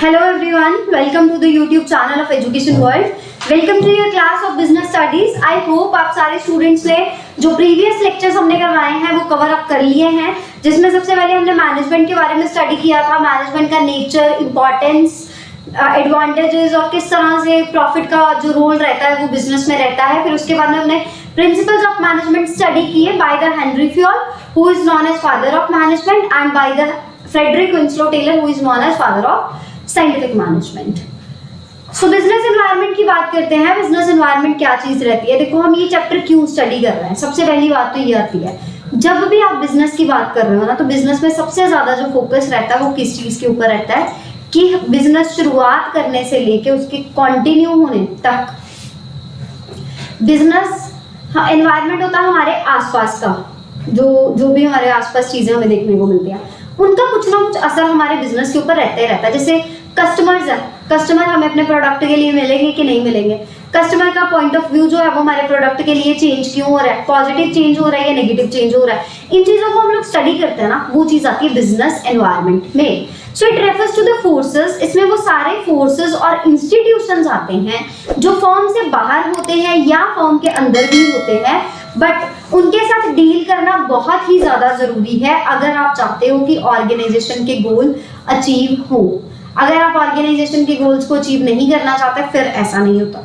Hello everyone, welcome to the YouTube channel of Education World. Welcome to your class of Business Studies. I hope आप सारे students ने जो previous lectures हमने करवाए हैं वो कवर अप कर लिए हैं, जिसमें सबसे पहले हमने मैनेजमेंट के बारे में स्टडी किया था, मैनेजमेंट का नेचर, इम्पोर्टेंस, एडवांटेजेस और किस तरह से प्रॉफिट का जो रोल रहता है वो बिजनेस में रहता है। फिर उसके बाद में हमने प्रिंसिपल्स ऑफ मैनेजमेंट स्टडी किए by the Henry Fayol, who is known as father of management, and by the Frederick Winslow Taylor, who is known as father of scientific management. So business environment की बात करते हैं। Business environment क्या चीज रहती है? देखो, हम ये चैप्टर क्यों स्टडी कर रहे हैं, सबसे पहली बात तो ये आती है, जब भी आप बिजनेस की बात कर रहे हो ना, तो बिजनेस में सबसे ज्यादा जो फोकस रहता है वो किस चीज के ऊपर रहता है कि बिजनेस शुरुआत करने से लेके उसके कंटिन्यू होने तक बिजनेस एनवायरनमेंट होता है हमारे आसपास का, जो भी हमारे आसपास चीजें हमें देखने को मिलती हैं, उनका कुछ ना कुछ असर हमारे बिजनेस के ऊपर रहता ही रहता है। जैसे कस्टमर्स है, कस्टमर हमें अपने प्रोडक्ट के लिए मिलेंगे कि नहीं मिलेंगे, कस्टमर का पॉइंट ऑफ व्यू जो है वो हमारे प्रोडक्ट के लिए चेंज क्यों हो रहा है, पॉजिटिव चेंज हो रहा है या नेगेटिव चेंज हो रहा है, इन चीजों को हम लोग स्टडी करते हैं ना, वो चीज आती है बिजनेस एनवायरनमेंट में। So it refers to the forces, इसमें वो सारे फोर्सेस और इंस्टीट्यूशंस आते हैं जो फर्म से बाहर होते हैं या फर्म के अंदर भी होते हैं, बट उनके साथ डील करना बहुत ही ज्यादा जरूरी है अगर आप चाहते हो कि ऑर्गेनाइजेशन के गोल अचीव हो। अगर आप ऑर्गेनाइजेशन के गोल्स को अचीव नहीं करना चाहते फिर ऐसा नहीं होता।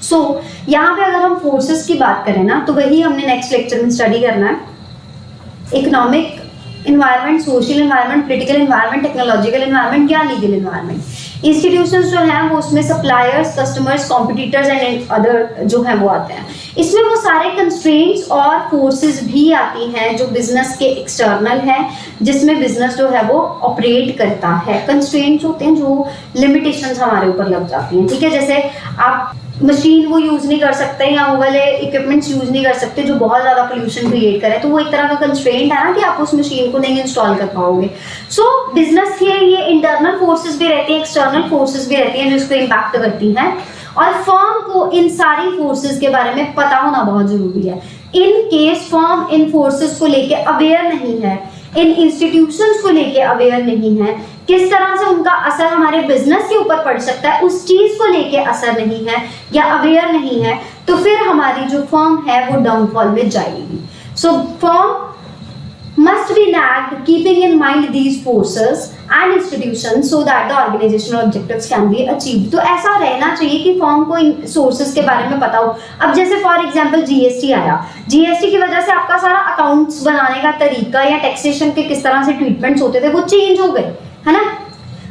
सो यहाँ पे अगर हम फोर्सेस की बात करें ना, तो वही हमने नेक्स्ट लेक्चर में स्टडी करना है। Economic environment, social environment, political environment, technological environment या लीगल एनवायरनमेंट। इंस्टीट्यूशंस जो हैं वो उसमें suppliers, customers, competitors and other जो हैं वो आते हैं। इसमें वो सारे कंस्ट्रेंट्स और फोर्सेस भी आती हैं जो बिजनेस के एक्सटर्नल हैं, जिसमें बिजनेस जो है वो ऑपरेट करता है। कंस्ट्रेंट्स होते हैं जो लिमिटेशंस हमारे ऊपर लग जाती हैं, ठीक है। जैसे आप मशीन वो यूज नहीं कर सकते या वो वाले इक्विपमेंट्स यूज नहीं कर सकते जो बहुत ज्यादा पोल्यूशन क्रिएट करे, तो वो एक तरह का कंस्ट्रेंट है ना कि आप उस मशीन को नहीं इंस्टॉल कर पाओगे। सो बिजनेस के ये इंटरनल फोर्सेस भी रहती हैं, एक्सटर्नल फोर्सेस भी रहती हैं जो इसको इम्पैक्ट करती हैं, और फर्म को इन सारी फोर्सेस के बारे में पता होना बहुत जरूरी है। In case firm in forces को लेके अवेयर नहीं है, इन इंस्टीट्यूशंस को लेके अवेयर नहीं है, किस तरह से उनका असर हमारे बिजनेस के ऊपर पड़ सकता है उस चीज को लेके असर नहीं है या अवेयर नहीं है, तो फिर हमारी जो फर्म है वो डाउनफॉल में जाएगी। सो firm must be nagged keeping in mind these forces and institutions so that the organizational objectives can be achieved। तो ऐसा रहना चाहिए कि फर्म को इन सोर्सेज के बारे में पता हो। अब जैसे फॉर एग्जांपल जीएसटी आया, जीएसटी की वजह से आपका सारा अकाउंट्स बनाने का तरीका या टैक्सेशन के किस तरह से ट्रीटमेंट्स होते थे वो चेंज हो गए, है ना।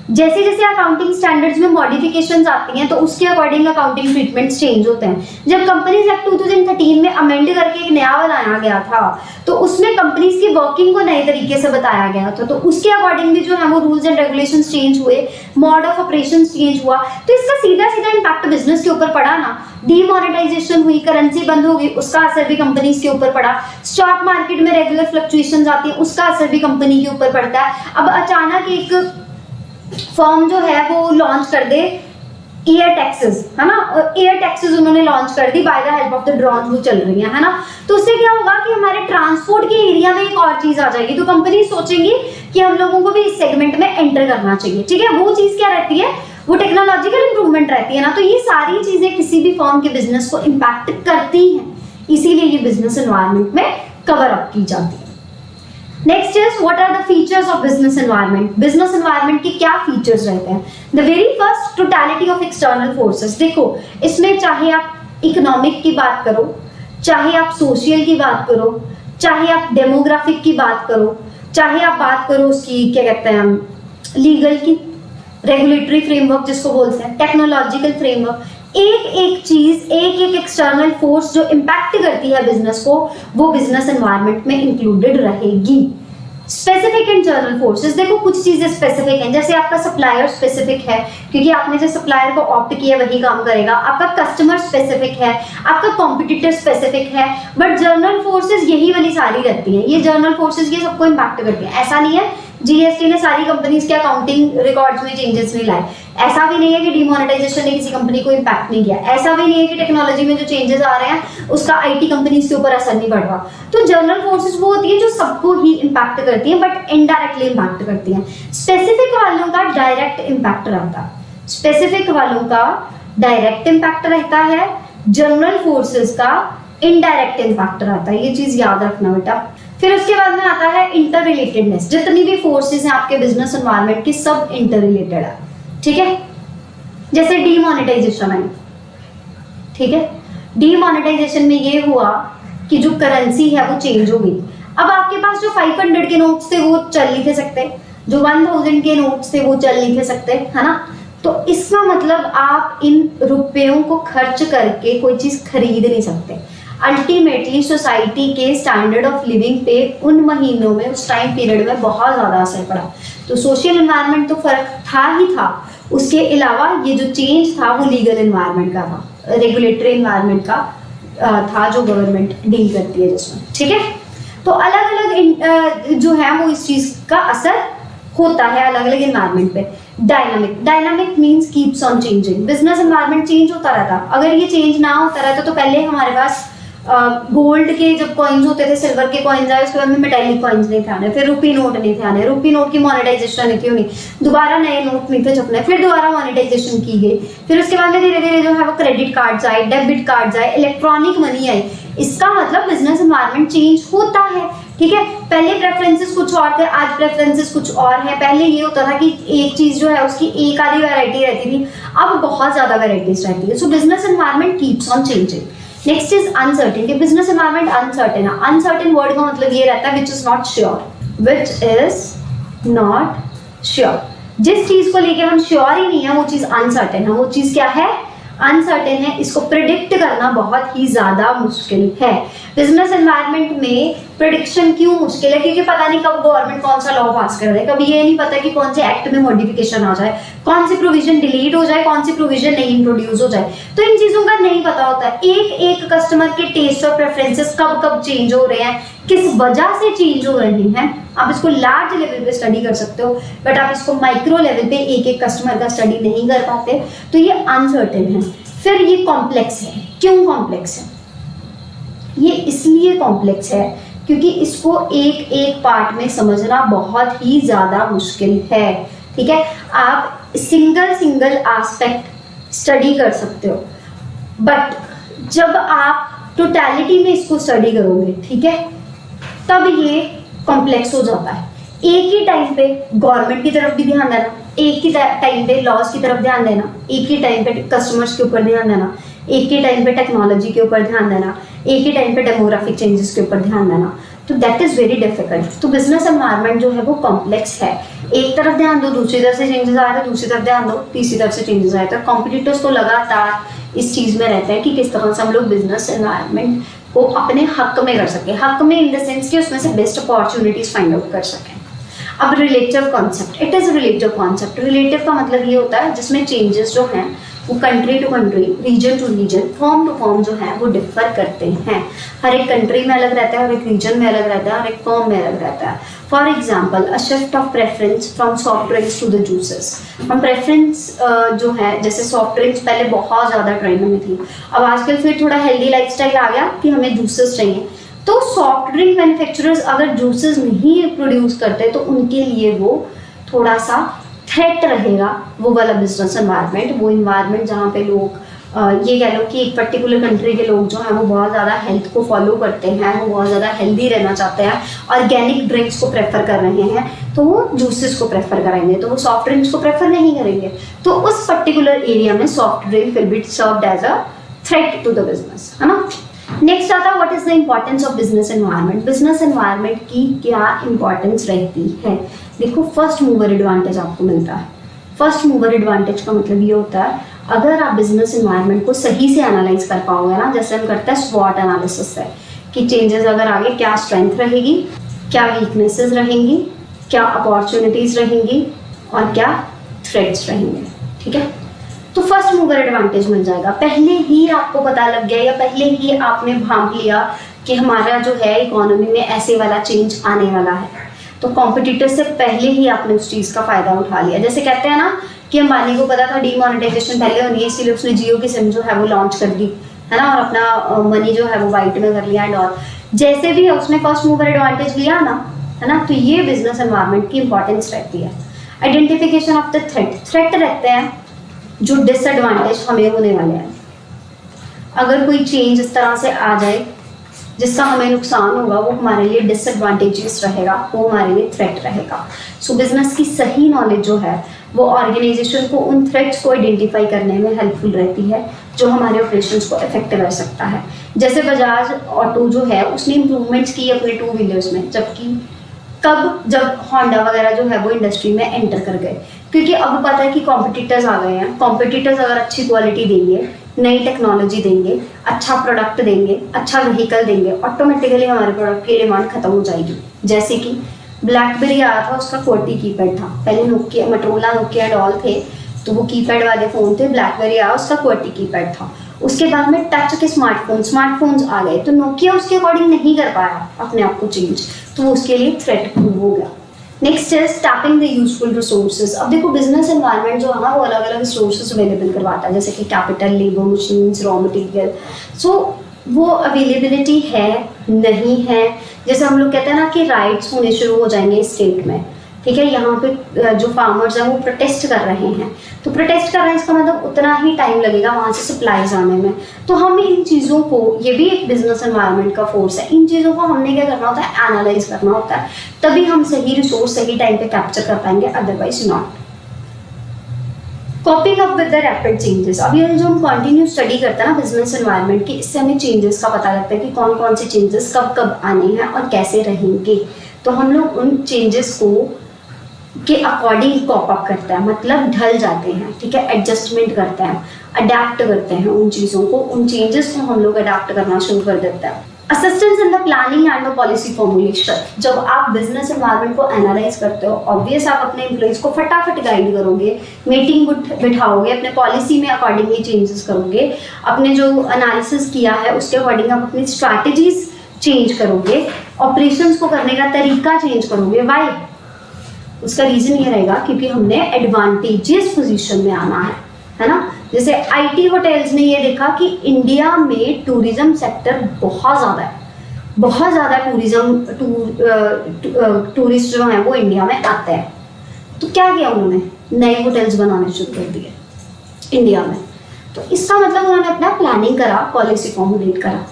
जैसे जैसे अकाउंटिंग स्टैंडर्ड्स में मॉडिफिकेशंस आती हैं तो उसके अकॉर्डिंग अकाउंटिंग ट्रीटमेंट्स चेंज होते हैं। जब कंपनीज एक्ट 2013 में अमेंड करके एक नया बनाया गया था तो उसमें कंपनीज की वर्किंग को नए तरीके से बताया गया था, तो उसके अकॉर्डिंग भी जो है वो रूल्स एंड रेगुलेशंस चेंज हुए, मोड ऑफ ऑपरेशंस चेंज हुआ, तो इसका सीधा सीधा इम्पैक्ट बिजनेस के ऊपर पड़ा ना। डीमोनेटाइजेशन हुई, करेंसी बंद हो गई, उसका असर भी कंपनीज के ऊपर पड़ा। स्टॉक मार्केट में रेगुलर फ्लक्चुएशंस आती हैं, उसका असर भी कंपनी के ऊपर पड़ता है। अब अचानक एक फर्म जो है वो लॉन्च कर दे एयर टैक्सेस, है ना, एयर टैक्सेस उन्होंने लॉन्च कर दी by the help of the drone जो चल रही है ना, तो उससे क्या होगा कि हमारे ट्रांसपोर्ट के एरिया में एक और चीज आ जाएगी, तो कंपनी सोचेंगी कि हम लोगों को भी इस सेगमेंट में एंटर करना चाहिए, ठीक है। वो चीज क्या रहती है, वो टेक्नोलॉजिकल इंप्रूवमेंट रहती है ना, तो ये सारी चीजें किसी भी फर्म के बिजनेस को इम्पैक्ट करती हैं, इसीलिए ये बिजनेस एनवायरनमेंट में कवर अप की जाती है। Next is what are the features of business environment. Business environment के क्या फीचर्स रहते हैं? The very first, totality of external forces. देखो, इसमें चाहे आप इकोनॉमिक की बात करो, चाहे आप सोशल की बात करो, चाहे आप डेमोग्राफिक की बात करो, चाहे आप बात करो उसकी क्या कहते हैं हम लीगल की, रेगुलेटरी फ्रेमवर्क जिसको बोलते हैं, टेक्नोलॉजिकल फ्रेमवर्क, एक एक चीज, एक एक एक्सटर्नल फोर्स जो इम्पैक्ट करती है बिजनेस को, वो बिजनेस एनवायरनमेंट में इंक्लूडेड रहेगी। स्पेसिफिक इंटरनल फोर्सेस, देखो कुछ चीजें स्पेसिफिक हैं, जैसे आपका सप्लायर स्पेसिफिक है क्योंकि आपने जो सप्लायर को ऑप्ट किया वही काम करेगा, आपका कस्टमर स्पेसिफिक है, आपका कॉम्पिटिटर स्पेसिफिक है, बट जर्नल फोर्सेस यही वाली सारी रहती हैं। ये जर्नल फोर्सेस ये सबको इम्पैक्ट करती हैं, ऐसा नहीं है जीएसटी ने सारी कंपनीज के अकाउंटिंग रिकॉर्ड्स में चेंजेस नहीं लाए, ऐसा भी नहीं है कि डिमोनेटाइजेशन ने किसी कंपनी को इम्पैक्ट नहीं किया, ऐसा भी नहीं है कि टेक्नोलॉजी में जो चेंजेस आ रहे हैं उसका आईटी कंपनीज के ऊपर असर नहीं पड़ रहा। तो जनरल फोर्सेस वो होती है जो सबको ही इम्पैक्ट करती हैं बट इनडायरेक्टली इम्पैक्ट करती हैं। स्पेसिफिक वालों का डायरेक्ट इम्पैक्ट रहता है, स्पेसिफिक वालों का डायरेक्ट इम्पैक्ट रहता है, जनरल फोर्सेस का इनडायरेक्ट इम्पैक्ट रहता है। ये चीज याद रखना बेटा। फिर उसके बाद में आता है इंटर रिलेटेडनेस। जितनी भी फोर्सेस हैं आपके बिजनेस एनवायरनमेंट की सब इंटर रिलेटेड है, ठीक है। जैसे डीमोनेटाइजेशन है, ठीक है, डीमोनेटाइजेशन में ये हुआ कि जो करेंसी है वो चेंज हो गई। अब आपके पास जो 500 के नोट्स थे वो चल नहीं थे सकते, जो 1000 के नोट्स थे वो चल नहीं थे सकते, है ना। तो इसका मतलब आप इन रुपयों को खर्च करके कोई चीज खरीद नहीं सकते। अल्टीमेटली सोसाइटी के स्टैंडर्ड ऑफ लिविंग पे उन महीनों में, उस टाइम पीरियड में बहुत ज़्यादा असर पड़ा। तो सोशल एनवायरनमेंट तो फर्क था ही था, उसके अलावा ये जो चेंज था वो लीगल एनवायरनमेंट का था, रेगुलेटरी एनवायरनमेंट का था जो गवर्नमेंट डील करती है जिसमें, ठीक है। तो अलग अलग जो है वो इस चीज़ का असर होता है अलग अलग एनवायरनमेंट पे। Dynamic means keeps on changing. Business environment change होता रहता। अगर ये चेंज ना होता रहता तो पहले हमारे पास गोल्ड के जब कॉइन्स होते थे, सिल्वर के कॉइन्स आए, उसके बाद में मेटालिक कॉइन्स नहीं थे आने, फिर रुपी नोट नहीं थे आने, रुपी नोट की मोनेटाइजेशन नहीं थी होनी, दोबारा नए नोट नहीं थे छपने, फिर दोबारा मोनेटाइजेशन की गई, फिर उसके बाद में धीरे धीरे जो है वो क्रेडिट कार्ड्स आए, डेबिट कार्ड्स आए, इलेक्ट्रॉनिक मनी आई। इसका मतलब बिजनेस एनवायरनमेंट चेंज होता है, ठीक है। पहले प्रेफरेंसेस कुछ और थे, आज प्रेफरेंसेस कुछ और है। पहले ये होता था कि एक चीज जो है उसकी एक आधी वैरायटी रहती थी, अब बहुत ज्यादा वैरायटीज रहती है। सो business environment keeps on changing. Next is uncertainty. Business environment uncertain है। अनसर्टेन वर्ड का मतलब ये रहता है which is not sure, which is not sure. जिस चीज को लेके हम श्योर ही नहीं है वो चीज अनसर्टेन है। वो चीज क्या है? अनसर्टेन है। इसको प्रिडिक्ट करना बहुत ही ज्यादा मुश्किल है। बिजनेस एनवायरनमेंट में प्रिडिक्शन क्यों मुश्किल है? क्योंकि पता नहीं कब गवर्नमेंट कौन सा लॉ पास कर दे, कभी ये नहीं पता कि कौन से एक्ट में मॉडिफिकेशन आ जाए, कौन सी प्रोविजन डिलीट हो जाए, कौन सी प्रोविजन नहीं इंट्रोड्यूस हो जाए। तो इन चीजों का नहीं पता होता है। एक एक कस्टमर के टेस्ट और प्रेफरेंसेस कब कब चेंज हो रहे हैं, किस वजह से चेंज हो रहे हैं। आप इसको लार्ज लेवल पे स्टडी कर सकते हो, बट आप इसको माइक्रो लेवल पे एक एक कस्टमर का स्टडी नहीं कर पाते। तो ये अनसर्टेन है। फिर ये कॉम्प्लेक्स है। क्यों कॉम्प्लेक्स है? ये इसलिए कॉम्प्लेक्स है क्योंकि इसको एक एक पार्ट में समझना बहुत ही ज्यादा मुश्किल है, ठीक है। आप सिंगल सिंगल एस्पेक्ट स्टडी कर सकते हो, बट जब आप टोटलिटी में इसको स्टडी करोगे, ठीक है, तब ये कॉम्प्लेक्स हो जाता है। एक ही टाइम पे गवर्नमेंट की तरफ भी ध्यान देना, एक ही टाइम पे लॉज की तरफ ध्यान देना, एक ही टाइम पे कस्टमर्स के ऊपर ध्यान देना, एक ही टाइम पे टेक्नोलॉजी के ऊपर ध्यान देना, एक ही टाइम पे डेमोग्राफिक चेंजेस के ऊपर ध्यान देना। तो दैट इज वेरी डिफिकल्ट। तो बिजनेस एनवायरनमेंट जो है वो कॉम्प्लेक्स है। एक तरफ ध्यान दो, दूसरी तरफ से चेंजेस आए तो दूसरी तरफ ध्यान दो, तीसरी तरफ से चेंजेस आए तो कॉम्पिटिटर्स को लगातार इस चीज में रहता है कि किस तरह से हम लोग बिजनेस एनवायरनमेंट को अपने हक में कर सके। हक में इन द सेंस कि उसमें से बेस्ट अपॉर्चुनिटीज फाइंड आउट कर सकें। अब relative concept, it is relative concept. Relative का मतलब ये होता है जिसमें चेंजेस जो हैं वो country to country, region to region, form to form जो है वो डिफर करते हैं। हर एक कंट्री में अलग रहता है, हर एक रीजन में अलग रहता है, हर एक फॉर्म में अलग रहता है। For example, a shift of preference from soft drinks to the juices. हम प्रेफरेंस जो है, जैसे सॉफ्ट ड्रिंक्स पहले बहुत ज़्यादा ट्रेंड में थी, अब आजकल फिर थोड़ा हेल्दी लाइफस्टाइल आ गया कि हमें जूसेस चाहिए। तो सॉफ्ट ड्रिंक मैन्युफैक्चरर्स अगर जूसेस नहीं प्रोड्यूस करते तो उनके लिए वो थोड़ा सा थ्रेट रहेगा, वो वाला बिजनेस एनवायरनमेंट, वो इन्वायरमेंट जहाँ पे लोग ये कह लो कि एक पर्टिकुलर कंट्री के लोग जो हैं वो बहुत ज़्यादा हेल्थ को फॉलो करते हैं, वो बहुत ज़्यादा हेल्दी रहना चाहते हैं, ऑर्गेनिक ड्रिंक्स को प्रेफर कर रहे हैं, तो वो जूसेस को प्रेफर करेंगे, तो वो सॉफ्ट ड्रिंक्स को प्रेफर नहीं करेंगे। तो उस पर्टिकुलर एरिया में soft drink will be served as a threat to the business, है ना। नेक्स्ट आता है what is the importance of business environment. Business environment की क्या इंपॉर्टेंस रहती है? देखो, फर्स्ट मूवर एडवांटेज आपको मिलता है। फर्स्ट मूवर एडवांटेज का मतलब ये होता है अगर आप बिजनेस एनवायरनमेंट को सही से एनालाइज कर पाओगे ना, जैसे हम करते हैं स्वॉट एनालिसिस से, कि चेंजेस अगर आगे क्या स्ट्रेंथ रहेगी, क्या वीकनेसेस रहेंगी, क्या अपॉर्चुनिटीज रहेंगी और क्या थ्रेट्स रहेंगे, ठीक है। तो फर्स्ट मूवर एडवांटेज मिल जाएगा। पहले ही आपको पता लग गया या पहले ही आपने भांप लिया कि हमारा जो है इकोनॉमी में ऐसे वाला चेंज आने वाला है, तो कॉम्पिटिटर से पहले ही आपने उस चीज़ का फायदा उठा लिया। जैसे कहते हैं ना कि अंबानी को पता था डीमोनेटाइजेशन पहले होनी है, इसीलिए उसने जियो की सिम जो है वो लॉन्च कर दी, है ना, और अपना मनी जो है वो वाइट में कर लिया एंड और जैसे भी है उसने फर्स्ट मूवर एडवांटेज लिया ना, है ना। तो ये बिजनेस एनवायरनमेंट की इंपॉर्टेंस रहती है। आइडेंटिफिकेशन ऑफ द थ्रेट रहते हैं जो डिसएडवांटेज हमें होने वाले हैं। अगर कोई चेंज इस तरह से आ जाए जिसका हमें नुकसान होगा, वो हमारे लिए डिसएडवांटेजेस रहेगा, वो हमारे लिए थ्रेट रहेगा। सो बिजनेस की सही नॉलेज जो है वो ऑर्गेनाइजेशन को उन थ्रेट्स को आइडेंटिफाई करने में हेल्पफुल रहती है जो हमारे ऑपरेशंस को अफेक्ट कर सकता है। जैसे बजाज ऑटो जो है उसने इम्प्रूवमेंट्स की अपने 2 व्हीलर्स में, जबकि जब होंडा वगैरह जो है वो इंडस्ट्री में एंटर कर गए, क्योंकि अब पता है कि कॉम्पिटिटर्स आ गए हैं। कॉम्पिटिटर्स अगर अच्छी क्वालिटी देंगे, नई टेक्नोलॉजी देंगे, अच्छा प्रोडक्ट देंगे, अच्छा व्हीकल देंगे, ऑटोमेटिकली हमारे प्रोडक्ट की डिमांड खत्म हो जाएगी। जैसे कि ब्लैकबेरी आया था, उसका QWERTY कीपैड था। पहले नोकिया, मोटोरोला, नोकिया डॉल थे, तो वो कीपैड वाले फ़ोन थे। ब्लैकबेरी आया, उसका QWERTY कीपैड था। उसके बाद में टच के स्मार्टफोन्स आ गए, तो नोकिया उसके अकॉर्डिंग नहीं कर पाया अपने आप को चेंज, तो वो उसके लिए थ्रेट प्रूव हो गया। Next is tapping the useful resources. अब देखो बिजनेस एनवायरनमेंट जो है ना वो अलग अलग रिसोर्सेज अवेलेबल करवाता है, जैसे कि capital, labour, machines, raw material. So वो अवेलेबिलिटी है नहीं है, जैसे हम लोग कहते हैं ना कि राइट्स होने शुरू हो जाएंगे स्टेट में, ठीक है। यहाँ पे जो फार्मर्स हैं वो प्रोटेस्ट कर रहे हैं, तो प्रोटेस्ट कर रहे हैं इसका मतलब उतना ही टाइम लगेगा वहाँ से सप्लाईज आने में। तो हमें इन चीज़ों को, ये भी एक बिजनेस एनवायरनमेंट का फोर्स है, इन चीज़ों को हमने क्या करना होता है, एनालाइज करना होता है, तभी हम सही रिसोर्स सही टाइम पे कैप्चर कर पाएंगे, otherwise not. कॉपिंग up with the rapid changes. अब ये जो हम कंटिन्यू स्टडी करते हैं ना बिजनेस एनवायरनमेंट की, इससे हमें चेंजेस का पता लगता है कि कौन कौन से चेंजेस कब कब आने हैं और कैसे रहेंगे। तो हम लोग उन चेंजेस को के अकॉर्डिंग कॉप अप करते हैं, मतलब ढल जाते हैं, ठीक है, एडजस्टमेंट करते हैं, अडेप्ट करते हैं उन चीज़ों को, उन चेंजेस को हम लोग अडेप्ट करना शुरू कर देते हैं। Assistance in the planning and the policy formulation. जब आप बिजनेस एनवायरनमेंट को एनालाइज करते हो, ऑब्वियस आप अपने एम्प्लॉइज को फटाफट गाइड करोगे, मीटिंग बिठाओगे, अपने पॉलिसी में अकॉर्डिंगली चेंजेस करोगे, अपने जो एनालिसिस किया है उसके अकॉर्डिंग आप अपनी स्ट्रैटेजीज चेंज करोगे, ऑपरेशंस को करने का तरीका चेंज करोगे। वाई? उसका रीजन ये रहेगा क्योंकि हमने एडवांटेजियस पोजीशन में आना है ना। जैसे आईटी होटल्स ने ये देखा कि इंडिया में टूरिज्म सेक्टर बहुत ज़्यादा है, बहुत ज़्यादा टूरिस्ट जो हैं वो इंडिया में आते हैं, तो क्या किया उन्होंने, नए होटल्स बनाने शुरू कर दिए इंडिया में। तो इसका मतलब उन्होंने अपना प्लानिंग करा, पॉलिसी फॉर्मुलेट करा।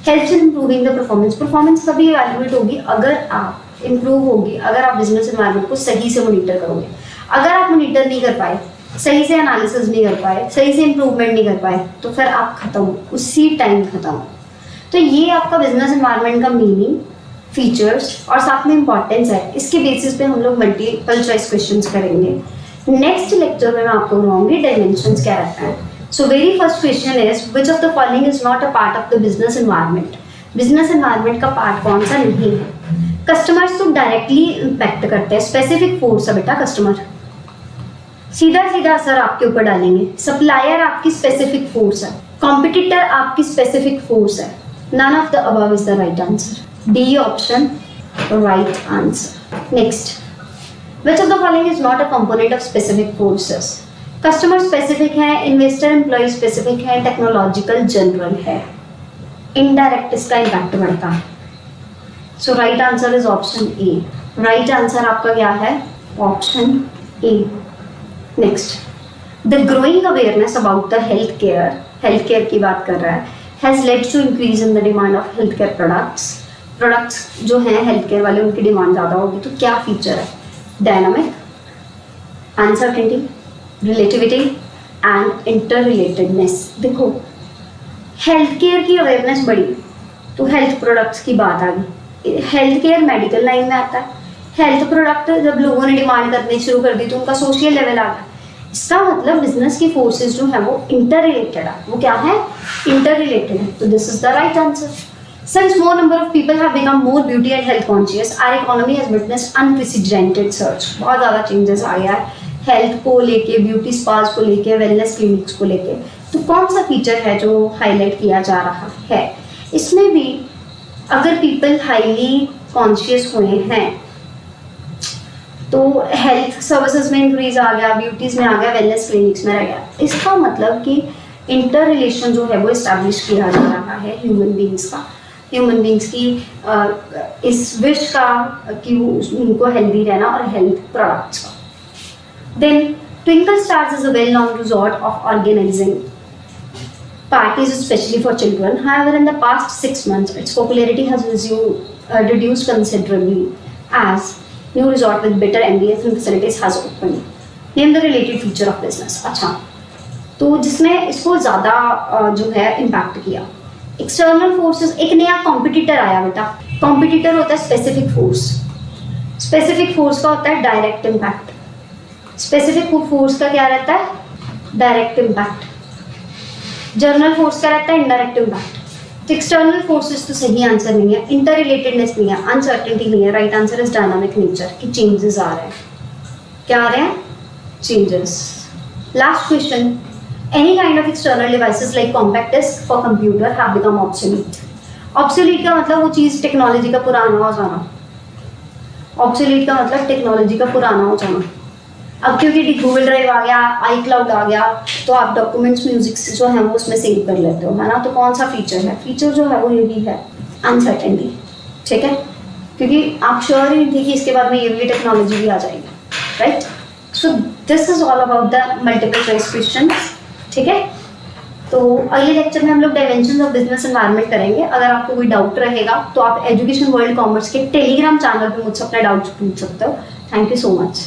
Helps in improving the performance कभी इवैल्यूएट होगी अगर आप इम्प्रूव होगी, अगर आप बिजनेस एनवायरनमेंट को सही से मॉनिटर करोगे। अगर आप मॉनिटर नहीं कर पाए, सही से एनालिसिस नहीं कर पाए, सही से इम्प्रूवमेंट नहीं कर पाए, तो फिर आप खत्म, उसी टाइम खत्म। तो ये आपका बिजनेस एनवायरनमेंट का मीनिंग, फीचर्स और साथ में इंपॉर्टेंस है। इसके बेसिस पे हम लोग मल्टीपल चॉइस क्वेश्चंस करेंगे। नेक्स्ट लेक्चर में मैं आपको बताऊंगी डायमेंशंस क्या रहता है। So very first question is which of the following is not a part of the business environment. Business environment का पार्ट कौन सा नहीं है? कस्टमर्स तो डायरेक्टली इम्पैक्ट करते हैं, स्पेसिफिक फोर्स है बेटा, कस्टमर सीधा सीधा असर आपके ऊपर डालेंगे। सप्लायर आपकी स्पेसिफिक फोर्स है, कॉम्पिटिटर आपकी स्पेसिफिक फोर्स है। None of the above is the right answer, D option right answer. Next, which of the following is not a component of specific forces? Customer specific है, investor employ specific है, technological general है। Indirect इसका impact बढ़ता है। So right answer is option A. Right answer आपका क्या है? Option A. Next, the growing awareness about the health care की बात कर रहा है, has led to increase in the demand of health care products जो हैं हेल्थ केयर वाले, उनकी डिमांड ज़्यादा होगी। तो क्या फीचर है? Dynamic, uncertainty, relativity and inter relatedness. देखो हेल्थ केयर की अवेयरनेस बढ़ी तो हेल्थ प्रोडक्ट्स की बात आ गई। हेल्थ केयर मेडिकल लाइन में आता है, हेल्थ प्रोडक्ट जब लोगों ने डिमांड करनी शुरू कर दी तो उनका सोशल लेवल आ गया। इसका मतलब बिजनेस की फोर्सेस जो है वो इंटर रिलेटेड है। वो क्या है? इंटर रिलेटेड है। तो this is the right answer. Since more number of people have become more beauty and health conscious, our economy has witnessed unprecedented surge। बहुत ज़्यादा चेंजेस आ गया है हेल्थ को लेके, ब्यूटी स्पास को लेके, वेलनेस क्लिनिक्स को लेके। तो कौन सा फीचर है जो हाईलाइट किया जा रहा है? इसमें भी अगर पीपल हाईली कॉन्शियस हुए हैं तो हेल्थ सर्विसेज में इंक्रीज आ गया, ब्यूटीज में आ गया, वेलनेस क्लिनिक्स में रह गया। इसका मतलब कि इंटर रिलेशन जो है वो इस्टेब्लिश किया जा रहा है ह्यूमन बींग्स की इस विश का कि उनको हेल्दी रहना और हेल्थ प्रोडक्ट्स का। Then Twinkle Stars is a well-known resort of organizing parties, especially for children. However, in the past 6 months, its popularity has reduced considerably as new resort with better ambience and facilities has opened. Name the related feature of business. अच्छा, तो जिसने इसको ज़्यादा जो है impact किया, external forces. एक नया कॉम्पिटिटर आया बेटा। कॉम्पिटिटर होता है स्पेसिफिक फोर्स। स्पेसिफिक फोर्स का होता है डायरेक्ट इम्पैक्ट। स्पेसिफिक फोर्स का क्या रहता है? Direct impact. जर्नल फोर्स का रहता है इनडायरेक्ट इम्पैक्ट। एक्सटर्नल फोर्सेस तो सही आंसर नहीं है, इंटर रिलेटेडनेस नहीं है, अनसर्टेनिटी नहीं है। Right answer is dynamic nature, कि चेंजेस आ रहे हैं। क्या आ रहे हैं? Changes. Last question, any kind of external devices like compact disc for computer have become obsolete. Obsolete का मतलब वो चीज़ टेक्नोलॉजी का पुराना हो जाना। ऑब्सोलीट का मतलब टेक्नोलॉजी का पुराना हो जाना। अब क्योंकि गूगल ड्राइव आ गया, आई क्लाउड आ गया, तो आप डॉक्यूमेंट्स म्यूजिक जो है वो उसमें सेव कर लेते हो, है ना। तो कौन सा फीचर है? फीचर जो है वो यही है, अनसर्टेनिटी। ठीक है, क्योंकि आप श्योर ही नहीं थे कि इसके बाद में ये भी टेक्नोलॉजी भी आ जाएगी। Right, so this is all about the multiple choice question. ठीक है, तो अगले लेक्चर में हम लोग डायमेंशंस ऑफ बिजनेस एनवायरनमेंट करेंगे। अगर आपको कोई डाउट रहेगा तो आप एजुकेशन वर्ल्ड कॉमर्स के टेलीग्राम चैनल पर मुझसे अपना डाउट पूछ सकते हो। Thank you so much.